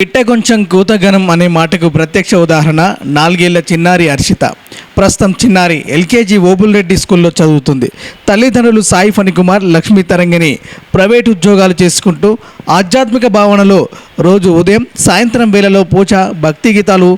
పిట్ట కొంచెం కూతగనం అనే మాటకు ప్రత్యక్ష ఉదాహరణ 4 ఏళ్ల చిన్నారి హర్షిత. ప్రస్తుతం చిన్నారి ఎల్కేజీ ఓబుల్రెడ్డి స్కూల్లో చదువుతుంది. తల్లిదండ్రులు సాయి ఫణికుమార్, లక్ష్మీ తరంగిణి ప్రైవేట్ ఉద్యోగాలు చేసుకుంటూ ఆధ్యాత్మిక భావనలో రోజు ఉదయం సాయంత్రం వేళలో పూజ, భక్తి గీతాలు,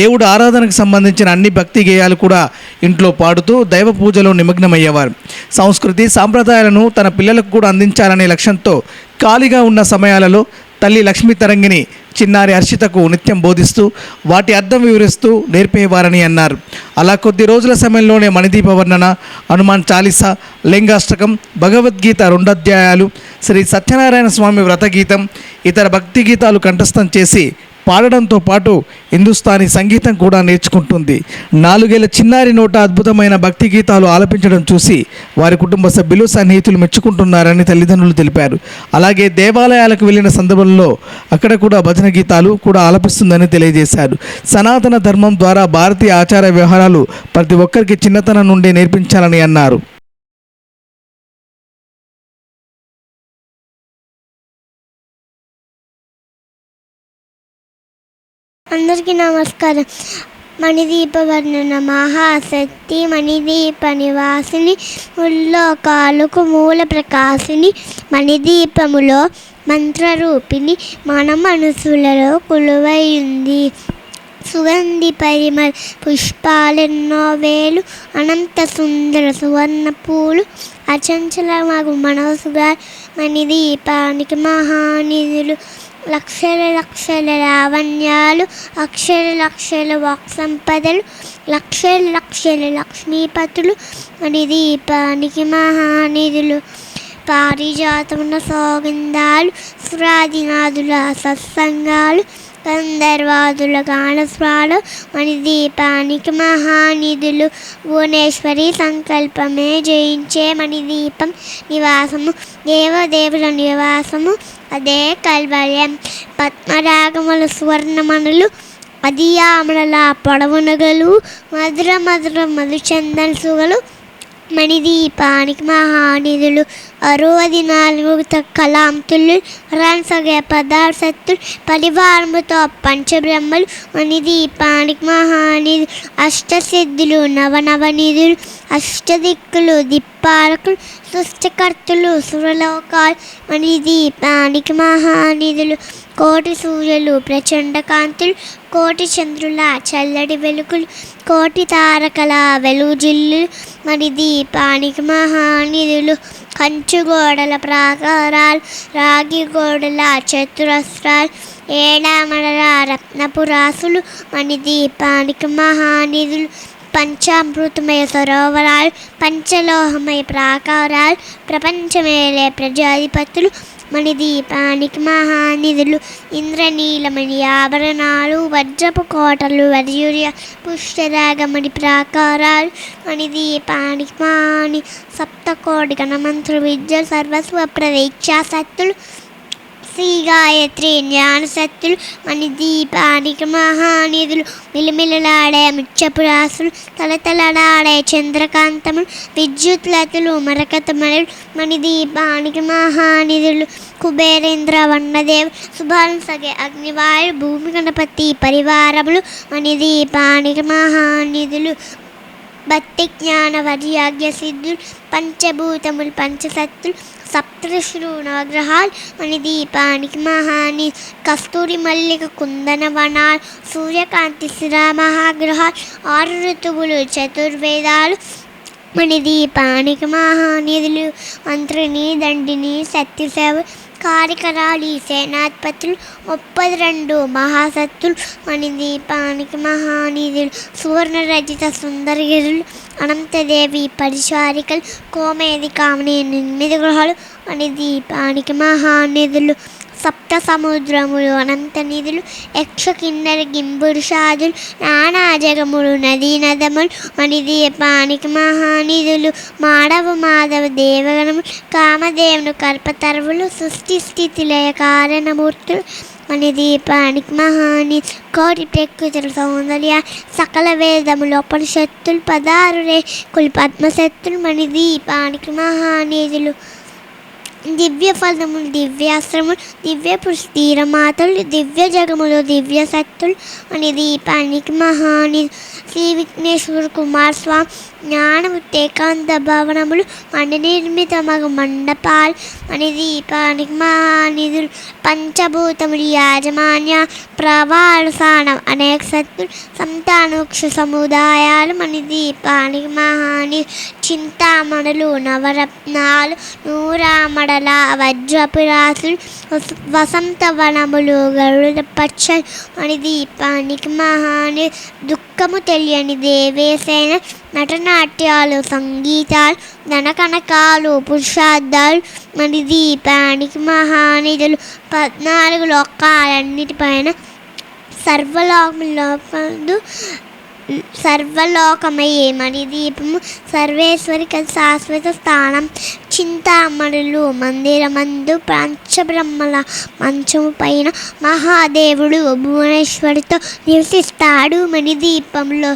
దేవుడు ఆరాధనకు సంబంధించిన అన్ని భక్తి గేయాలు కూడా ఇంట్లో పాడుతూ దైవ పూజలో నిమగ్నమయ్యేవారు. సంస్కృతి సాంప్రదాయాలను తన పిల్లలకు కూడా అందించాలనే లక్ష్యంతో ఖాళీగా ఉన్న సమయాలలో తల్లి లక్ష్మీ తరంగిణి చిన్నారి హర్షితకు నిత్యం బోధిస్తూ వాటి అర్థం వివరిస్తూ నేర్పేవారని అన్నారు. అలా కొద్ది రోజుల సమయంలోనే మణిదీప వర్ణన, హనుమాన్ చాలీసా, లింగాష్టకం, భగవద్గీత 2 అధ్యాయాలు, శ్రీ సత్యనారాయణ స్వామి వ్రతగీతం, ఇతర భక్తి గీతాలు కంఠస్థం చేసి పాడడంతో పాటు హిందుస్థానీ సంగీతం కూడా నేర్చుకుంటుంది. 4 ఏళ్ల చిన్నారి నోట అద్భుతమైన భక్తి గీతాలు ఆలపించడం చూసి వారి కుటుంబ సభ్యులు, సన్నిహితులు మెచ్చుకుంటున్నారని తల్లిదండ్రులు తెలిపారు. అలాగే దేవాలయాలకు వెళ్ళిన సందర్భంలో అక్కడ కూడా భజన గీతాలు కూడా ఆలపిస్తుందని తెలియజేశారు. సనాతన ధర్మం ద్వారా భారతీయ ఆచార వ్యవహారాలు ప్రతి ఒక్కరికి చిన్నతనం నుండి నేర్పించాలని అన్నారు. అందరికీ నమస్కారం. మణిదీప వర్ణన. మహాశక్తి మణిదీప నివాసిని, ముల్లోకాలకు మూల ప్రకాశిని, మణిదీపములో మంత్రరూపిణి, మన మనసులలో కొలువై ఉంది. సుగంధి పరిమళ పుష్పాలెన్నో వేలు, అనంత సుందర సువర్ణ పూలు, అచంచల మగు మనసుగా మణిదీపానికి మహానిధులు. లక్షల లక్షల లావణ్యాలు, అక్షర లక్షల వాక్ సంపదలు, లక్షల లక్షల లక్ష్మీపతులు, మణిదీపానికి మహానిధులు. పారిజాతమున సౌగంధాలు, సురాదినాదుల సత్సంగాలు, గంధర్వాదుల గానస్వాలు, మణిదీపానికి మహానిధులు. భువనేశ్వరి సంకల్పమే జయించే మణిదీపం నివాసము, దేవదేవుల నివాసము అదే కైవల్యం. పద్మరాగముల సువర్ణమణులు, అదియామల పొడవునగలు, మధుర మధుర మధుచందన సుగలు, మణిదీపానికి మహానిధులు. 64 కళాంతులు, రణసగ పదార్థతులు, పరివారముతో పంచబ్రహ్మలు, మణిదీపానికి మహానిధులు. అష్టసిద్ధులు, నవనవనిధులు, అష్టదిక్కులు, దిప్పాలకులు, సృష్టికర్తలు, సురలోకాలు, మణిదీపానికి మహానిధులు. కోటి సూర్యులు, ప్రచండ కాంతులు, కోటి చంద్రుల చల్లడి వెలుగులు, కోటి తారకల వెలుజిల్లు, మణిదీపానికి మహానిధులు. కంచుగోడల ప్రాకారాలు, రాగి గోడల చతురస్రాలు, ఏడామడల రత్నపురాసులు, మణిదీపానికి మహానిధులు. పంచామృతమయ సరోవరాలు, పంచలోహమయ ప్రాకారాలు, ప్రపంచమేలే ప్రజాధిపతులు, మణిదీపానికి మహానిధులు. ఇంద్రనీలమణి ఆభరణాలు, వజ్రపు కోటలు, వైడూర్య పుష్పరాగమణి ప్రాకారాలు, మణిదీపానికి మహాని. సప్తకోటి గణమంత్ర విద్య సర్వస్వ ప్రవేక్షాశక్తులు, శ్రీ గాయత్రి జ్ఞానశక్తులు, మణిదీపానికి మహానిధులు. మిలమిలలాడే ముత్యపురాసులు, తలతలలాడే చంద్రకాంతములు, విద్యుత్లతలు, మరకతమణులు, మణిదీపానికి మహానిధులు. కుబేరేంద్ర వన్నదేవ్ శుభాంసగే అగ్నివాయు భూమి గణపతి పరివారములు, మణిదీపానికి మహానిధులు. భక్తి జ్ఞాన వైరాగ్య సిద్ధులు, పంచభూతములు, పంచసత్తులు, సప్తఋషులు, నవగ్రహాలు, మణిదీపానికి మహాని. కస్తూరి మల్లిక కుందన వనాలు, సూర్యకాంతి శిరా మహాగ్రహాలు, 6 ఋతువులు, చతుర్వేదాలు, మణిదీపానికి మహానిధులు. మంత్రిని, దండిని, శక్తిసేవ కార్యకరాలు, సేనాధిపతులు, 32 మహాసత్తులు, మణిదీపానికి మహానిధులు. సువర్ణ రజిత సుందరగిరులు, అనంతదేవి పరిచారికలు, కోమేది కామని 8 గ్రహాలు, మణిదీపానికి మహానిధులు. సప్త సముద్రములు, అనంత నిధులు, యక్ష కిన్నెర గింబురుషాదులు, నానా జగములు, నదీ నదములు, మణిదీపానికి మహానిధులు. మాధవ మాధవ దేవగణములు, కామదేవుని కల్పతరువులు, సృష్టి స్థితి లయ కారణమూర్తులు, మణిదీపానికి మహాని. కోటి ప్రకృతుల సౌందర్య, సకల వేదములు, ఉపనిషత్తులు, 16 రేకులు, పద్మశక్తులు, మణిదీపానికి మహానిధులు. దివ్య ఫలములు, దివ్యాస్త్రములు, దివ్య పురుష తీరమాతలు, దివ్య జగములు, దివ్య శక్తులు, మన దీపానికి మహాని శ్రీ విఘ్నేశ్వర కుమారస్వామి జ్ఞానముక్తి ఏకాంత భవనములు, మన నిర్మిత మగ మండపాలు, మన దీపానికి మహానిధులు, పంచభూతములు యాజమాన్య ప్రవాళ సానం అనేక శక్తులు, సంతానోక్ష సముదాయాలు, మన దీపానికి మహాని చింతామణులు, నవరత్నాలు, నూరామడల వజ్రపు రాసులు, వసంత వనములు, గరుడ పచ్చలు, మన దీపానికి మహాని దుఃఖము తెలియని దేవేశైన నటనాట్యాలు, సంగీతాలు, ధనకనకాలు, పురుషార్థాలు, మన దీపానికి మహానిధులు, 14 లోకాలన్నిటిపైన సర్వలోకమయ్యే మన దీపము సర్వేశ్వరికి శాశ్వత స్థానం. చింతామణులు మందిరమందు పంచబ్రహ్మల మంచము పైన మహాదేవుడు భువనేశ్వరితో నివసిస్తాడు. మణి దీపంలో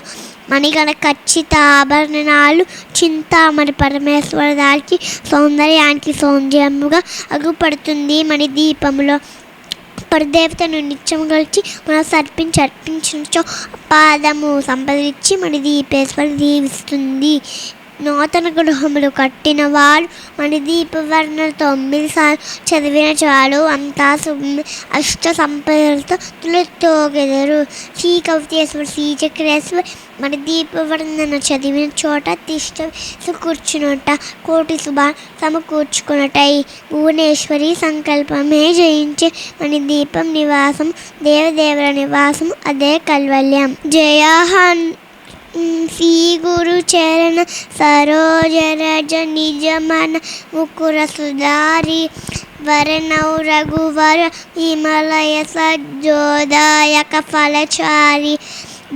మణిగణ ఖచ్చిత ఆభరణాలు, చింతామణి పరమేశ్వర దానికి సౌందర్యానికి సౌందర్యముగా అగుపడుతుంది. మణి దీపంలో పరదేవతను నిత్యము కలిసి మనం అర్పించినచో పాదము సంపదించి మన దీపేశ్వరి దీవిస్తుంది. నూతన గృహములు కట్టిన వారు మన దీపవర్ణ 9 సార్లు చదివిన చాలు అంతా అష్ట సంపదలతో తులతోగెదరు. శ్రీ కవితేశ్వర శ్రీ చక్రేశ్వర మన దీపవర్ణన చదివిన చోట తిష్ట కూర్చున్నట కోటి శుభాలు సమకూర్చుకున్నటై. భువనేశ్వరి సంకల్పమే జయించే మన దీపం నివాసం, దేవదేవుల నివాసం, అదే కైవల్యం. జయహన్ శ్రీ గురు చరణ సరోజ రజ నిజ మన ముకుర సుధారి వరణౌ రఘువర హిమలయ సజ్జోదాయక ఫలచారి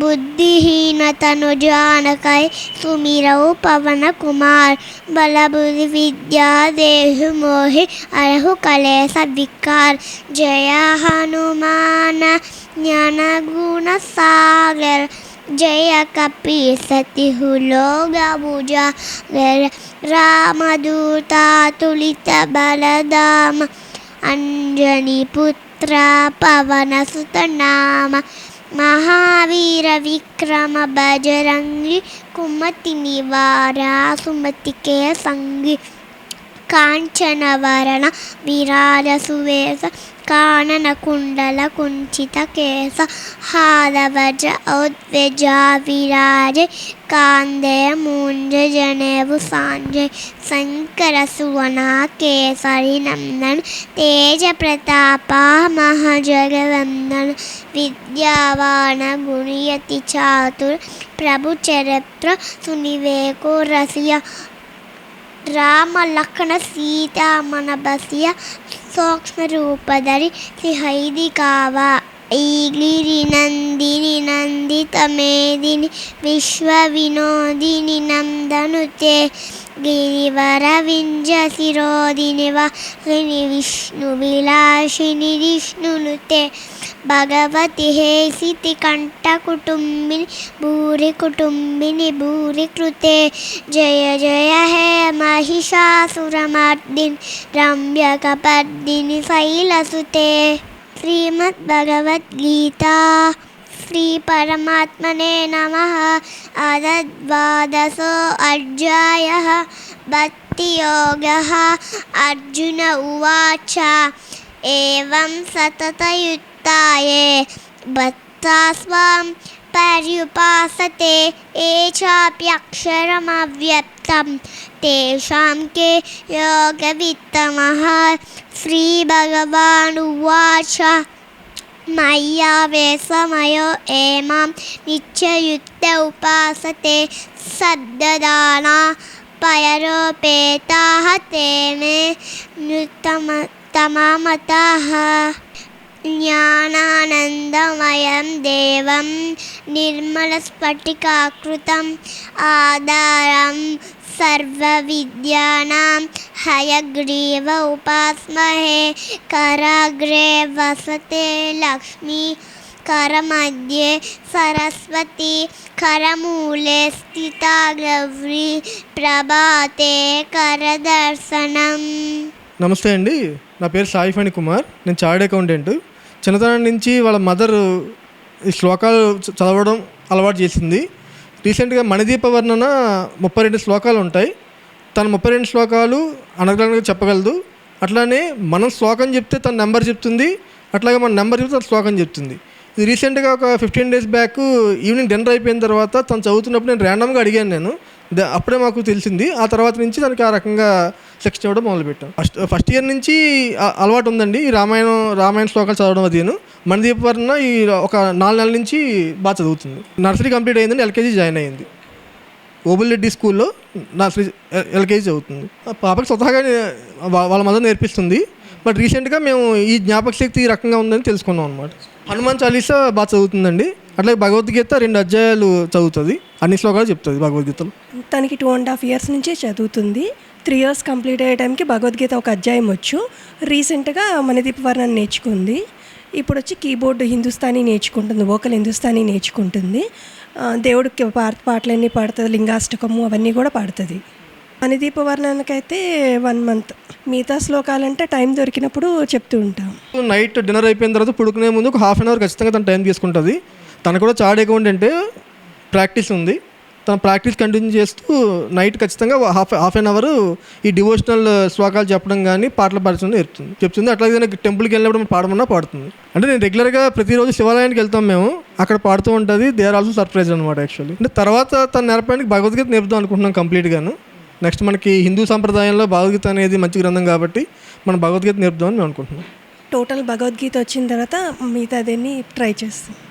బుద్ధిహీనతను జానకై సుమిరౌ పవన కుమార్ బలబుద్ధి విద్యా దేహు మోహి అరహు కలేస వికార్. జయ హనుమాన జ్ఞాన గుణ సాగర్ జయ కపి సతిహులోగ భుజాగర రామదూత తులిత బలధామ అంజని పుత్ర పవన సుత నామ మహావీర విక్రమ బజరంగి కుమతి నివార సుమతికే సంగి కాంచన వరణ విరాజ సువేశ కానన కుండల కుంచిత కేశ హారవజ్ర ఔద్వేజ విరాజే కాందే మూంజ జనేవు సాంజయ్ శంకర సువన కేసరి నందన్ తేజ ప్రతాప మహాజగవందన్ విద్యావాన గుణయతి చాతుర్ ప్రభు చరిత్ర సునివేకో రసియ రామ లక్ష్మణ సీతా మన బసియ సూక్ష్మ రూపధరి శ్రీహైది కావా. ఈగిరి నందిని నందిత మేదిని విశ్వ వినోదిని నందనుతే గిరివర వింజ శిరోదిని వాసిని విష్ణు విలాసిని విష్ణునుతే భగవతి హేసితి కంఠ కుటుంబిని భూరి కుటుంబిని భూరి కృతే. జయ జయ హే మహిషాసురమర్దిని రమ్యకపర్దిని శైలసుతే. శ్రీమద్ భగవద్గీత. శ్రీ పరమాత్మనే నమః. అథ ద్వాదశో అధ్యాయః భక్తియోగః. అర్జున ఉవాచ ఏవం సతతయుక్తాయే భక్త్యాస్వాం పర్యుపాసతే ఏ చాప్యక్షరమవ్యక్తం తేషాం కే యోగవిత్తమః. శ్రీ భగవానువాచ మయ్యావేశమయో ఏమాం నిత్యయుక్త ఉపాసతే సద్దదానా పయరోపేతాః తే మే నృత్తమతః. జ్ఞానానందమయం దేవం నిర్మలస్ఫటికాకృతం ఆధారం సర్వవిద్యానాం హయగ్రీవ ఉపాస్మహే. కరాగ్రే వసతే లక్ష్మీ కరమధ్యే సరస్వతి కరమూలే స్థితా గౌరీ ప్రభాతే కరదర్శనం. నమస్తే అండి, నా పేరు సాయి ఫణి కుమార్. నేను చార్డ్ అకౌంటెంట్. చిన్నతనం నుంచి వాళ్ళ మదర్ ఈ శ్లోకాలు చదవడం అలవాటు చేసింది. రీసెంట్గా మణిదీప వర్ణన 32 శ్లోకాలు ఉంటాయి. తను 32 శ్లోకాలు అనర్గళంగా చెప్పగలదు. అట్లానే మనం శ్లోకం చెప్తే తన నెంబర్ చెప్తుంది, అట్లాగే మన నెంబర్ చెప్తే తన శ్లోకం చెప్తుంది. ఇది రీసెంట్గా ఒక 15 days బ్యాక్ ఈవినింగ్ డిన్నర్ అయిపోయిన తర్వాత తను చదువుతున్నప్పుడు నేను ర్యాండమ్గా అడిగాను. నేను అప్పుడే మాకు తెలిసింది. ఆ తర్వాత నుంచి తనకి ఆ రకంగా సెక్స్ చేయడం మొదలుపెట్టాం. ఫస్ట్ ఇయర్ నుంచి అలవాటు ఉందండి ఈ రామాయణ శ్లోకాలు చదవడం. అదేను మణిదీప వర్ణ ఈ ఒక 4 నెలల నుంచి బాగా చదువుతుంది. నర్సరీ కంప్లీట్ అయిందండి, ఎల్కేజీ జాయిన్ అయ్యింది. ఓబుల్రెడ్డి స్కూల్లో నర్సరీ ఎల్కేజీ చదువుతుంది. పాపకి స్వతహాగా వాళ్ళ మదర్ నేర్పిస్తుంది. బట్ రీసెంట్గా మేము ఈ జ్ఞాపక శక్తి ఈ రకంగా ఉందని తెలుసుకున్నాం అనమాట. హనుమాన్ చాలీసా బాగా చదువుతుందండి. అట్లాగే భగవద్గీత 2 అధ్యాయాలు చదువుతుంది, అన్ని శ్లోకాలు చెప్తుంది భగవద్గీతలో. తనకి 2.5 years నుంచే చదువుతుంది. 3 years కంప్లీట్ అయ్యే టైంకి భగవద్గీత ఒక అధ్యాయం వచ్చు. రీసెంట్గా మణిదీప వర్ణన నేర్చుకుంది. ఇప్పుడు వచ్చి కీబోర్డ్ హిందుస్థానీ నేర్చుకుంటుంది, వోకల్ హిందుస్థానీ నేర్చుకుంటుంది. దేవుడికి పాటలన్నీ పాడుతుంది, లింగాష్టకము అవన్నీ కూడా పాడుతుంది. మణిదీప వర్ణనకైతే 1 month. మిగతా శ్లోకాలంటే టైం దొరికినప్పుడు చెప్తూ ఉంటాం. నైట్ డిన్నర్ అయిపోయిన తర్వాత పడుకునే ముందు ఒక 1/2 hour ఖచ్చితంగా తను టైం తీసుకుంటుంది. తను కూడా చార్డ్ అకౌంటెంట్, ప్రాక్టీస్ ఉంది. తన ప్రాక్టీస్ కంటిన్యూ చేస్తూ నైట్ ఖచ్చితంగా హాఫ్ అన్ అవర్ ఈ డివోషనల్ శ్లోకాలు చెప్పడం కానీ పాటలు పాడడం చెప్తుంది. అట్లాగే టెంపుల్కి వెళ్ళినప్పుడు పాడమన్నా పాడుతుంది. అంటే నేను రెగ్యులర్గా ప్రతిరోజు శివాలయానికి వెళ్తాం మేము, అక్కడ పాడుతూ ఉంటుంది. దే ఆర్ ఆల్సో సర్ప్రైజ్ అనమాట యాక్చువల్లీ. అంటే తర్వాత తను నేర్పడానికి భగవద్గీత నేర్పుదాం అనుకుంటున్నాం కంప్లీట్గాను. నెక్స్ట్ మనకి హిందూ సంప్రదాయంలో భగవద్గీత అనేది మంచి గ్రంథం కాబట్టి మనం భగవద్గీత నేర్పుదామని మేము అనుకుంటున్నాం. టోటల్ భగవద్గీత వచ్చిన తర్వాత మిగతాదన్నీ ట్రై చేస్తాం.